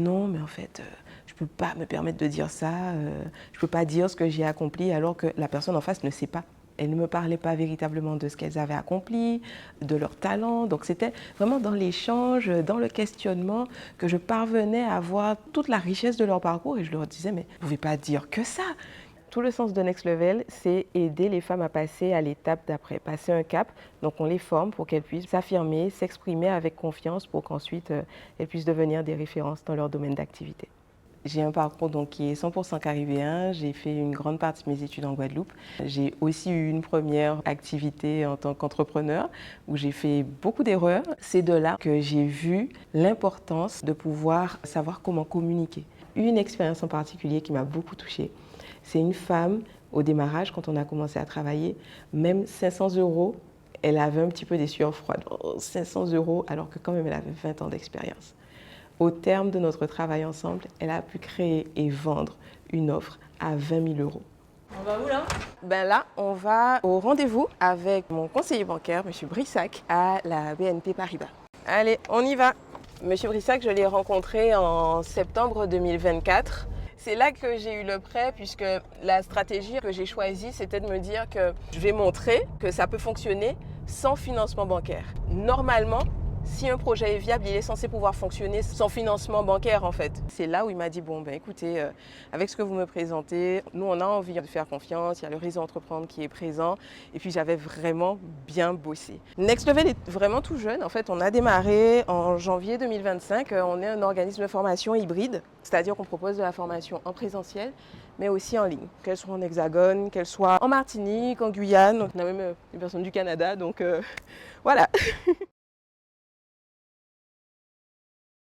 Non, mais en fait, je ne peux pas me permettre de dire ça, je ne peux pas dire ce que j'ai accompli alors que la personne en face ne sait pas. Elles ne me parlaient pas véritablement de ce qu'elles avaient accompli, de leur talent. Donc c'était vraiment dans l'échange, dans le questionnement que je parvenais à voir toute la richesse de leur parcours et je leur disais, mais vous ne pouvez pas dire que ça. Tout le sens de Next Level, c'est aider les femmes à passer à l'étape d'après, passer un cap. Donc on les forme pour qu'elles puissent s'affirmer, s'exprimer avec confiance pour qu'ensuite elles puissent devenir des références dans leur domaine d'activité. J'ai un parcours donc, qui est 100% caribéen. J'ai fait une grande partie de mes études en Guadeloupe. J'ai aussi eu une première activité en tant qu'entrepreneur où j'ai fait beaucoup d'erreurs. C'est de là que j'ai vu l'importance de pouvoir savoir comment communiquer. Une expérience en particulier qui m'a beaucoup touchée, c'est une femme au démarrage quand on a commencé à travailler, même 500 €, elle avait un petit peu des sueurs froides. Oh, 500 € alors que quand même elle avait 20 ans d'expérience. Au terme de notre travail ensemble, elle a pu créer et vendre une offre à 20 000 €. On va où là? Ben là, on va au rendez-vous avec mon conseiller bancaire, M. Brissac, à la BNP Paribas. Allez, on y va. M. Brissac, je l'ai rencontré en septembre 2024. C'est là que j'ai eu le prêt puisque la stratégie que j'ai choisie, c'était de me dire que je vais montrer que ça peut fonctionner sans financement bancaire. Normalement, si un projet est viable, il est censé pouvoir fonctionner sans financement bancaire en fait. C'est là où il m'a dit, bon ben écoutez, avec ce que vous me présentez, nous on a envie de faire confiance, il y a le réseau Entreprendre qui est présent et puis j'avais vraiment bien bossé. Next Level est vraiment tout jeune, en fait on a démarré en janvier 2025, on est un organisme de formation hybride, c'est-à-dire qu'on propose de la formation en présentiel mais aussi en ligne, qu'elle soit en Hexagone, qu'elle soit en Martinique, en Guyane, on a même des personnes du Canada donc voilà.